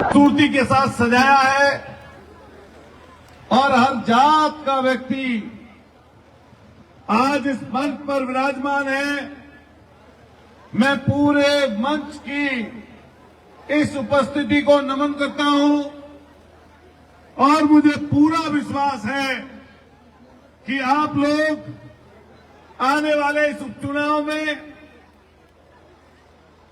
खूबसूरती के साथ सजाया है और हर जात का व्यक्ति आज इस मंच पर विराजमान है। मैं पूरे मंच की इस उपस्थिति को नमन करता हूं और मुझे पूरा विश्वास है कि आप लोग आने वाले इस उपचुनाव में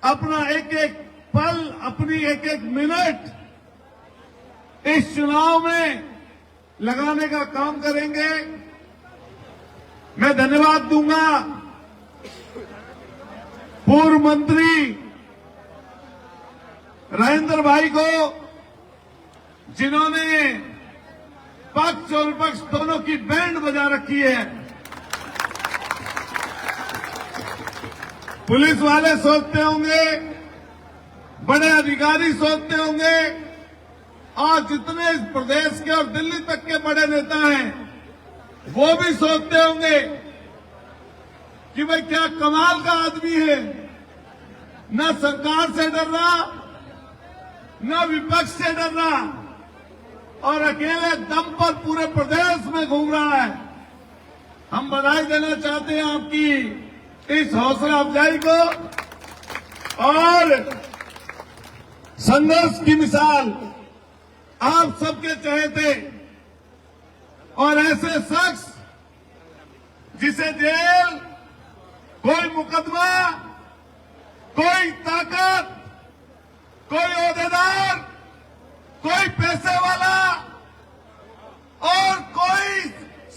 अपना एक एक पल, अपनी एक एक मिनट इस चुनाव में लगाने का काम करेंगे। मैं धन्यवाद दूंगा पूर्व मंत्री राजेंद्र भाई को, जिन्होंने पक्ष और विपक्ष दोनों की बैंड बजा रखी है। पुलिस वाले सोचते होंगे, बड़े अधिकारी सोचते होंगे और जितने इस प्रदेश के और दिल्ली तक के बड़े नेता हैं वो भी सोचते होंगे कि भाई क्या कमाल का आदमी है, न सरकार से डर रहा, न विपक्ष से डर रहा और अकेले दम पर पूरे प्रदेश में घूम रहा है। हम बधाई देना चाहते हैं आपकी इस हौसला अफजाई को और संघर्ष की मिसाल आप सबके चहेते और ऐसे शख्स जिसे जेल, कोई मुकदमा, कोई ताकत, कोई ओहदेदार, कोई पैसे वाला और कोई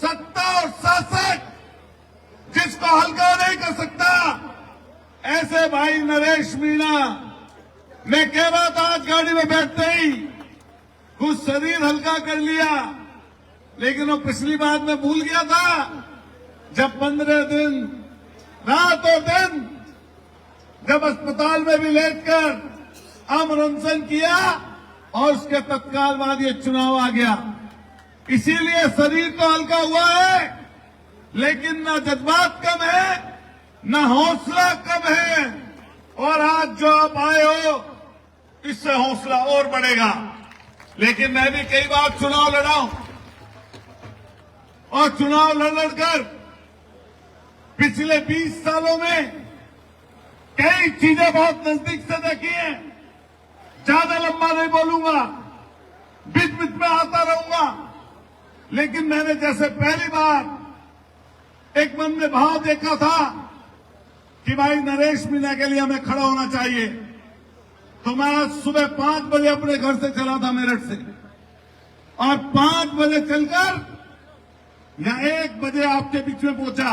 सत्ता और शासक जिसको हल्का नहीं कर सकता, ऐसे भाई नरेश मीणा। मैं कह रहा था आज गाड़ी में बैठते ही कुछ शरीर हल्का कर लिया, लेकिन वो पिछली बात में भूल गया था जब 15 दिन रात और दिन जब अस्पताल में भी लेटकर अमर अनशन किया और उसके तत्काल बाद ये चुनाव आ गया। इसीलिए शरीर तो हल्का हुआ है, लेकिन न जज्बात कम है, न हौसला कम है। और आज जो आप आए हो इससे हौसला और बढ़ेगा। लेकिन मैं भी कई बार चुनाव लड़ा हूं और चुनाव लड़कर पिछले 20 सालों में कई चीजें बहुत नजदीक से देखी हैं। ज्यादा लंबा नहीं बोलूंगा, बीच बीच में आता रहूंगा, लेकिन मैंने जैसे पहली बार एक मन में भाव देखा था कि भाई नरेश मीणा के लिए हमें खड़ा होना चाहिए, तो मैं आज सुबह 5 बजे अपने घर से चला था मेरठ से और 5 बजे चलकर यहां 1 बजे आपके बीच में पहुंचा।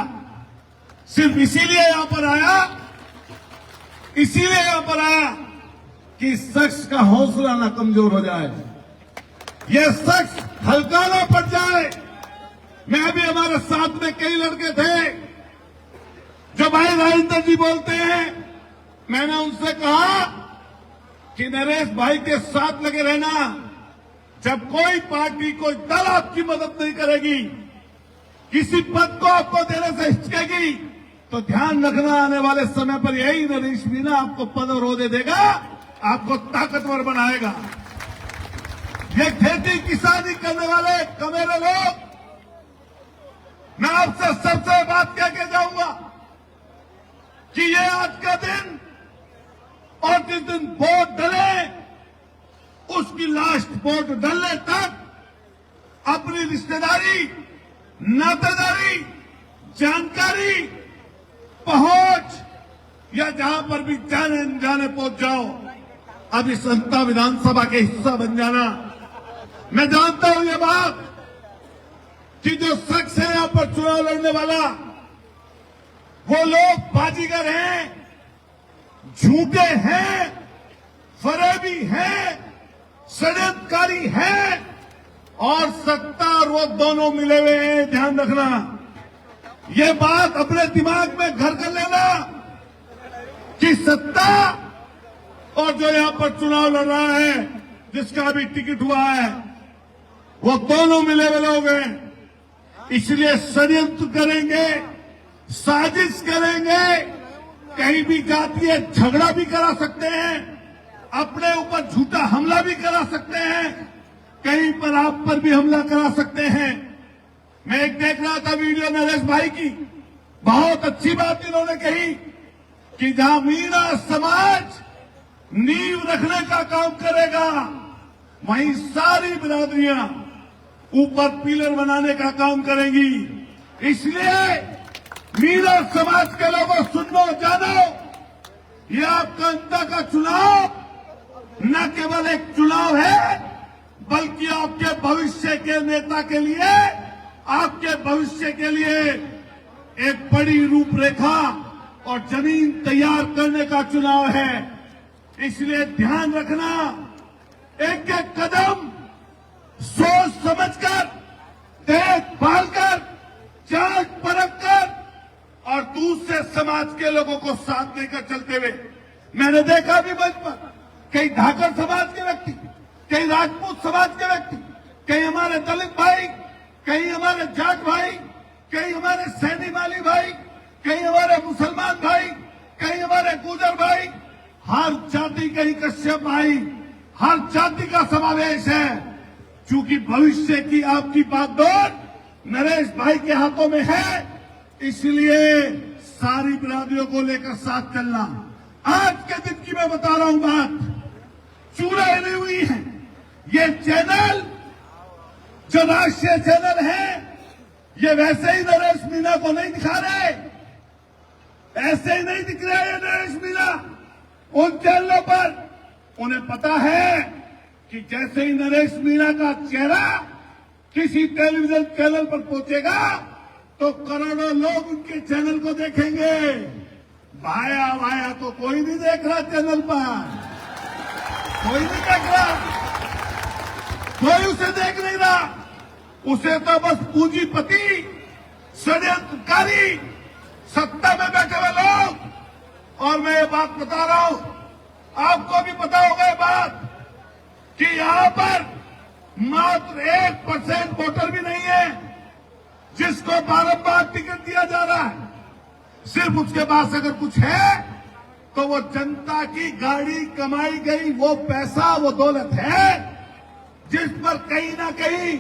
सिर्फ इसीलिए यहां पर आया कि इस शख्स का हौसला ना कमजोर हो जाए, यह शख्स हल्का ना पड़ जाए। मैं भी, हमारे साथ में कई लड़के थे जो भाई राजेंद्र जी बोलते हैं, मैंने उनसे कहा कि नरेश भाई के साथ लगे रहना। जब कोई पार्टी, कोई दल आपकी मदद नहीं करेगी, किसी पद को आपको देने से हिचकेगी, तो ध्यान रखना आने वाले समय पर यही नरेश मीणा आपको पद और ओहदे देगा, आपको ताकतवर बनाएगा। ये खेती किसानी करने वाले कमेरे लोग, मैं आपसे सबसे बात कह के जाऊंगा कि ये आज का दिन और जिस दिन वोट डले उसकी लास्ट वोट डलने तक अपनी रिश्तेदारी, नातेदारी, जानकारी, पहुंच या जहां पर भी जाने अनजाने पहुंच जाओ, अब इस संता विधानसभा के हिस्सा बन जाना। मैं जानता हूं ये बात कि जो शख्स है यहां पर चुनाव लड़ने वाला, वो लोग बाजीगर हैं, झूठे हैं, फरेबी हैं, षड्यंत्रकारी हैं और सत्ता और वो दोनों मिले हुए हैं। ध्यान रखना, ये बात अपने दिमाग में घर कर लेना कि सत्ता और जो यहां पर चुनाव लड़ रहा है, जिसका अभी टिकट हुआ है, वो दोनों मिले हुए लोग हैं। इसलिए षड्यंत्र करेंगे, साजिश करेंगे, कहीं भी जातीय झगड़ा भी करा सकते हैं। अपने ऊपर झूठा हमला भी करा सकते हैं, कहीं पर आप पर भी हमला करा सकते हैं। मैं एक देख रहा था वीडियो नरेश भाई की, बहुत अच्छी बात इन्होंने कही कि जहां मीणा समाज नींव रखने का काम करेगा, वहीं सारी बिरादरियां ऊपर पिलर बनाने का काम करेंगी। इसलिए मीणा समाज के लोगों सुनो, जानो, ये आपका अंता का चुनाव न केवल एक चुनाव है, बल्कि आपके भविष्य के नेता के लिए, आपके भविष्य के लिए एक बड़ी रूपरेखा और जमीन तैयार करने का चुनाव है। इसलिए ध्यान रखना, एक एक कदम सोच समझकर, देखभाल कर, जांच परख कर और दूसरे समाज के लोगों को साथ लेकर चलते हुए, मैंने देखा भी मंच पर कई धाकर समाज के व्यक्ति, कई राजपूत समाज के व्यक्ति, कई हमारे दलित भाई, कई हमारे जाट भाई, कई हमारे सैनी माली भाई, कई हमारे मुसलमान भाई, कई हमारे गुजर भाई, हर जाति कई कश्यप भाई, हर जाति का समावेश है। चूंकि भविष्य की आपकी बागडोर नरेश भाई के हाथों में है, इसलिए सारी बिरादरियों को लेकर साथ चलना। आज के दिन की मैं बता रहा हूं बात, चूड़ा हिली हुई है। ये चैनल जो राष्ट्रीय चैनल है, ये वैसे ही नरेश मीणा को नहीं दिखा रहे, ऐसे ही नहीं दिख रहे हैं नरेश मीणा उन चैनलों पर। उन्हें पता है कि जैसे ही नरेश मीणा का चेहरा किसी टेलीविजन चैनल पर पहुंचेगा तो करोड़ों लोग उनके चैनल को देखेंगे। भाया भाया तो कोई नहीं देख रहा चैनल पर, कोई नहीं देख रहा, कोई उसे देख नहीं रहा। उसे तो बस पूंजीपति, षड्यंत्रकारी, सत्ता में बैठे हुए लोग। और मैं ये बात बता रहा हूं, आपको भी पता होगा ये बात, कि यहां पर मात्र 1% वोटर भी नहीं है जिसको बारंबार टिकट दिया जा रहा है। सिर्फ उसके पास अगर कुछ है तो वो जनता की गाड़ी कमाई गई वो पैसा, वो दौलत है, जिस पर कहीं ना कहीं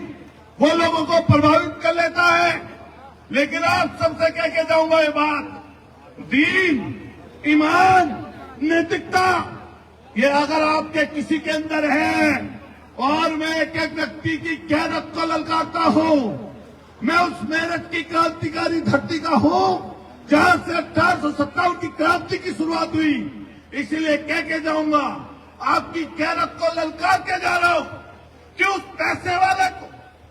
वो लोगों को प्रभावित कर लेता है। लेकिन आप सबसे कह के जाऊंगा ये बात, दीन, ईमान, नैतिकता, ये अगर आपके किसी के अंदर है, और मैं एक एक व्यक्ति की गैरत को ललकारता हूं, मैं उस मेरठ की क्रांतिकारी धरती का हूं जहां से 1857 की क्रांति की शुरुआत हुई। इसलिए कह के जाऊंगा, आपकी गैरत को ललकार के जा रहा हूं कि उस पैसे वाले को,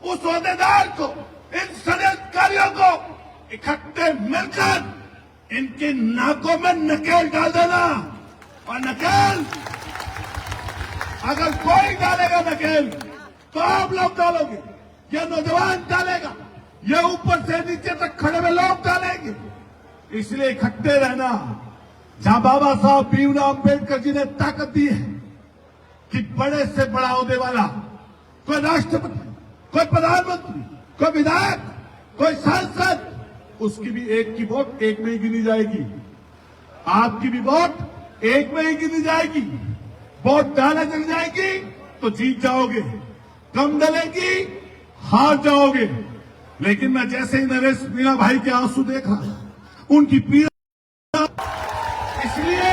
उस ओहदेदार को, इन षड्यंत्रकारियों को इकट्ठे मिलकर इनकी नाकों में नकेल डाल देना। और नकेल अगर कोई डालेगा नकेल तो आप लोग डालोगे, ये नौजवान डालेगा, ये ऊपर से नीचे तक खड़े हुए लोग डालेंगे। इसलिए इकट्ठे रहना। जहां बाबा साहब भीमराव अम्बेडकर जी ने ताकत दी है कि बड़े से बड़ा ओहदे वाला, कोई राष्ट्रपति, कोई प्रधानमंत्री, कोई विधायक, कोई सांसद, उसकी भी एक की वोट एक में ही गिनी जाएगी, आपकी भी वोट एक में ही गिनी जाएगी। वोट ज्यादा चल जाएगी तो जीत जाओगे, कम डलेगी हार जाओगे। लेकिन मैं जैसे ही नरेश मीणा भाई के आंसू देख रहा, उनकी पीड़ा, इसलिए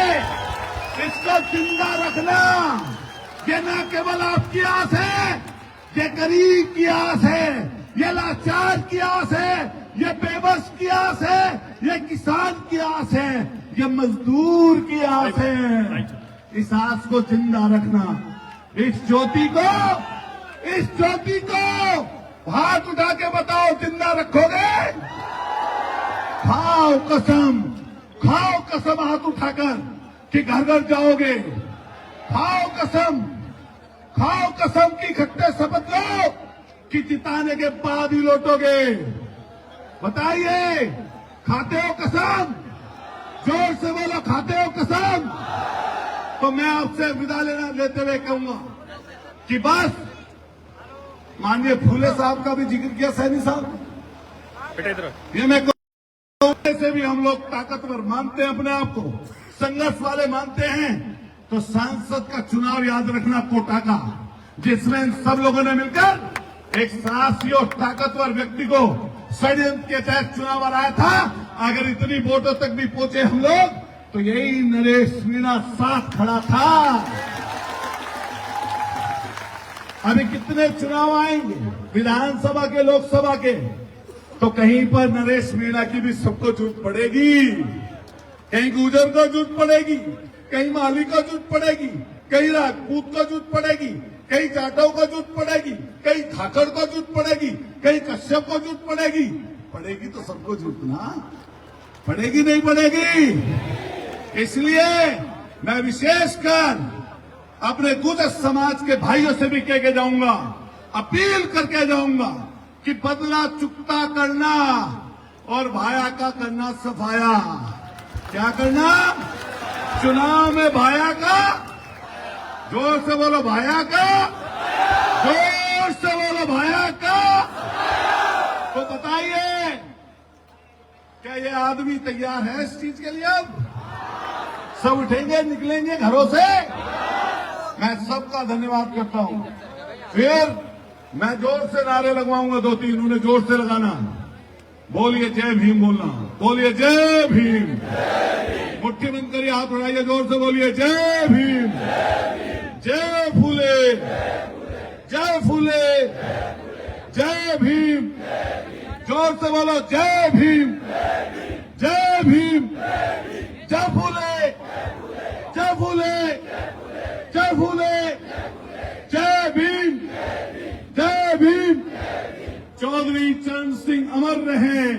इसको जिंदा रखना। ये न केवल आपकी आस है, ये गरीब की आस है, ये लाचार की आस है, ये बेबस की आस है, ये किसान की आस है, ये मजदूर की आस है। इस आस को जिंदा रखना। इस ज्योति को हाथ उठा के बताओ, जिंदा रखोगे? खाओ कसम हाथ उठाकर कि घर घर जाओगे। खाओ कसम की इकट्ठे शपथ लो कि जिताने के बाद ही लौटोगे। बताइए, खाते हो कसम? जोर से बोलो, खाते हो कसम? तो मैं आपसे विदा लेते हुए कहूंगा कि बस, माननीय फूले साहब का भी जिक्र किया, सैनी साहब, ये मैं से भी हम लोग ताकतवर मानते हैं अपने आप को, संघर्ष वाले मानते हैं, तो सांसद का चुनाव याद रखना कोटा का, जिसमें इन सब लोगों ने मिलकर एक साहसी और ताकतवर व्यक्ति को षड्यंत्र के तहत चुनाव हराया था। अगर इतनी वोटों तक भी पहुंचे हम लोग, तो यही नरेश मीणा साथ खड़ा था। अभी कितने चुनाव आएंगे, विधानसभा के, लोकसभा के, तो कहीं पर नरेश मीणा की भी सबको जरूरत पड़ेगी। कहीं गुजर को जरूरत पड़ेगी, कहीं माली को जरूरत पड़ेगी, कहीं राजपूत को जरूरत पड़ेगी, कहीं जाटव को जरूरत पड़ेगी, कहीं ठाकर को जरूरत पड़ेगी, कहीं कश्यप को जरूरत पड़ेगी। पड़ेगी तो सबको जरूरत ना पड़ेगी, नहीं पड़ेगी। इसलिए मैं विशेषकर अपने गुजर समाज के भाइयों से भी कह के जाऊंगा, अपील करके जाऊंगा कि बदला चुकता करना और भाया का करना सफाया। क्या करना? चुनाव में भाया का, जोर से बोलो भाया का, जोर से बोलो भाया का। तो बताइए, क्या ये आदमी तैयार है इस चीज के लिए? अब सब उठेंगे, निकलेंगे घरों से। मैं सबका धन्यवाद करता हूं। फिर मैं जोर से नारे लगवाऊंगा, 2-3 उन्हें जोर से लगाना। बोलिए जय भीम बोलना, बोलिए जय भीम। मुट्ठी बंद करिए, हाथ उठाइए, जोर से बोलिए जय भीम, जय फूले, जय फूले, जय भीम। जोर से बोलो जय भीम, जय भीम, जय फूले, जय फूले, जय फूले, जय भीम, जय भीम। चौधरी चरण सिंह अमर रहे,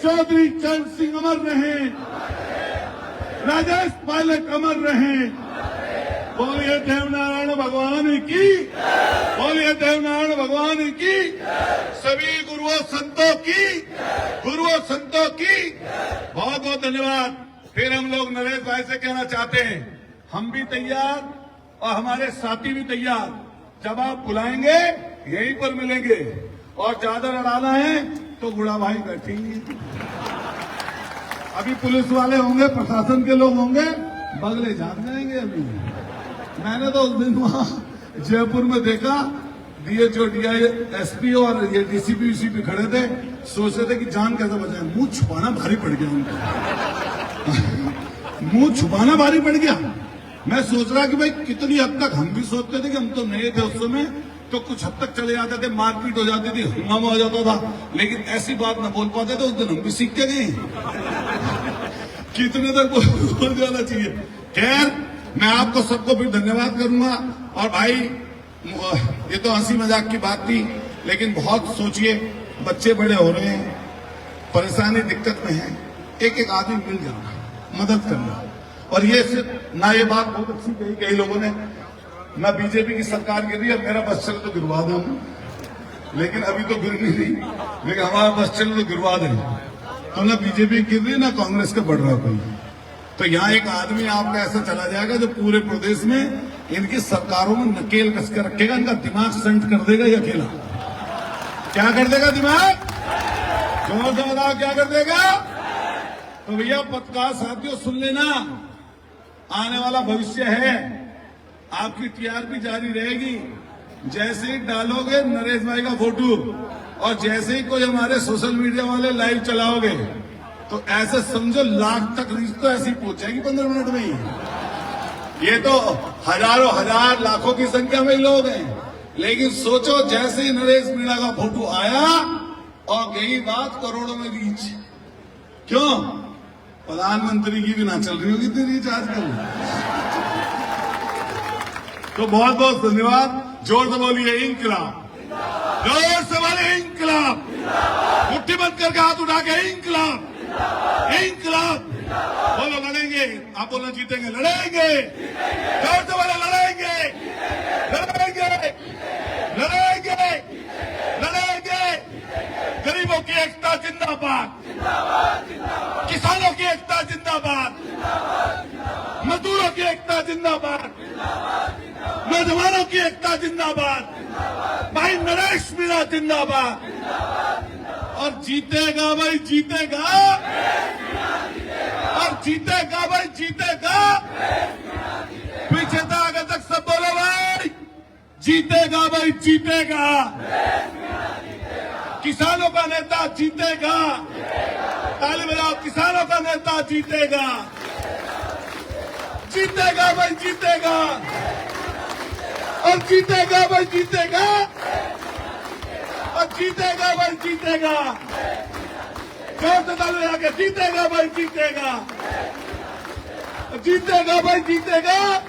चौधरी चरण सिंह अमर रहे, राजेश पायलट अमर रहे। बोलिए देवनारायण भगवान की, बोलिए देवनारायण भगवान की। सभी गुरुओं संतों की, गुरुओं संतों की बहुत बहुत धन्यवाद। फिर हम लोग नरेश भाई से कहना चाहते हैं, हम भी तैयार और हमारे साथी भी तैयार। जब आप बुलाएंगे यहीं पर मिलेंगे, और ज्यादा लड़ाना है तो गुड़ा भाई बैठेंगे। अभी पुलिस वाले होंगे, प्रशासन के लोग होंगे, बगले जाग जाएंगे। अभी मैंने तो उस दिन वहां जयपुर में देखा, डीएचओ, एसपी और ये डीसीपी वीसीपी खड़े थे, सोच रहे थे कि जान कैसे बचाए। मुंह छुपाना भारी पड़ गया उनका, मुंह छुपाना भारी पड़ गया। मैं सोच रहा कि भाई कितनी हद तक, हम भी सोचते थे कि हम तो नए थे उस समय, तो कुछ हद तक चले जाते थे, मारपीट हो जाती थी, हंगामा हो जाता था, लेकिन ऐसी बात न बोल पाते थे। उस दिन हम भी सीख के गए कितने तक बोल जाना चाहिए। खैर, मैं आपको सबको भी धन्यवाद करूंगा। और भाई, ये तो हंसी मजाक की बात थी, लेकिन बहुत सोचिए, बच्चे बड़े हो रहे हैं, परेशानी दिक्कत में है, एक एक आदमी मिल जाना, मदद करना। और ये सिर्फ ना, ये बात बहुत अच्छी कही कई लोगों ने, मैं बीजेपी की सरकार गिर रही है, मेरा बस चले तो गिरवा दूं, लेकिन अभी तो गिर नहीं रही, लेकिन हमारा बस चले तो गिरवा दें। तो ना बीजेपी गिर रही, ना कांग्रेस का बढ़ रहा कोई। तो यहाँ एक आदमी आपका ऐसा चला जाएगा जो पूरे प्रदेश में इनकी सरकारों में नकेल कस कर रखेगा, इनका दिमाग संट कर देगा ये अकेला। क्या कर देगा दिमाग? जोर से बताओ, क्या कर देगा? तो भैया पत्रकार साथियों सुन लेना, आने वाला भविष्य है, आपकी टीआरपी जारी रहेगी। जैसे ही डालोगे नरेश भाई का फोटो, और जैसे ही कोई हमारे सोशल मीडिया वाले लाइव चलाओगे, तो ऐसे समझो लाख तक रीच तो ऐसी पहुंचेगी 15 मिनट में ही। ये तो हजारों हजार लाखों की संख्या में लोग हैं, लेकिन सोचो जैसे ही नरेश मीणा का फोटो आया और यही बात करोड़ों में रीच। क्यों? प्रधानमंत्री की भी ना चल रही होगी इतनी रीच आजकल। तो बहुत बहुत धन्यवाद। जोर से बोलिए इंकलाब, जोर से बोलिए इंकलाब, मुट्ठी बंद करके हाथ उठा के इंकलाब, इंकलाब। बोलो लड़ेंगे, आप बोलो जीतेंगे, लड़ेंगे, जोर से बोलो लड़ेंगे, लड़ेंगे, लड़ेंगे, लड़ेंगे। गरीबों की एकता जिंदाबाद, किसानों की एकता जिंदाबाद, मजदूरों की एकता जिंदाबाद, नौजवानों की एकता जिंदाबाद, भाई नरेश मीणा जिंदाबाद। और जीतेगा भाई, जीतेगा, और जीतेगा भाई, जीतेगा। पीछे से आगे तक सब बोलो भाई, जीतेगा भाई, जीतेगा। किसानों का नेता जीतेगा। ताली बजाओ, किसानों का नेता जीतेगा। जीतेगा भाई, जीतेगा। और जीतेगा भाई, जीतेगा। और जीतेगा भाई, जीतेगा। जोर से ताली बजा के, जीतेगा भाई, जीतेगा। जीतेगा भाई, जीतेगा।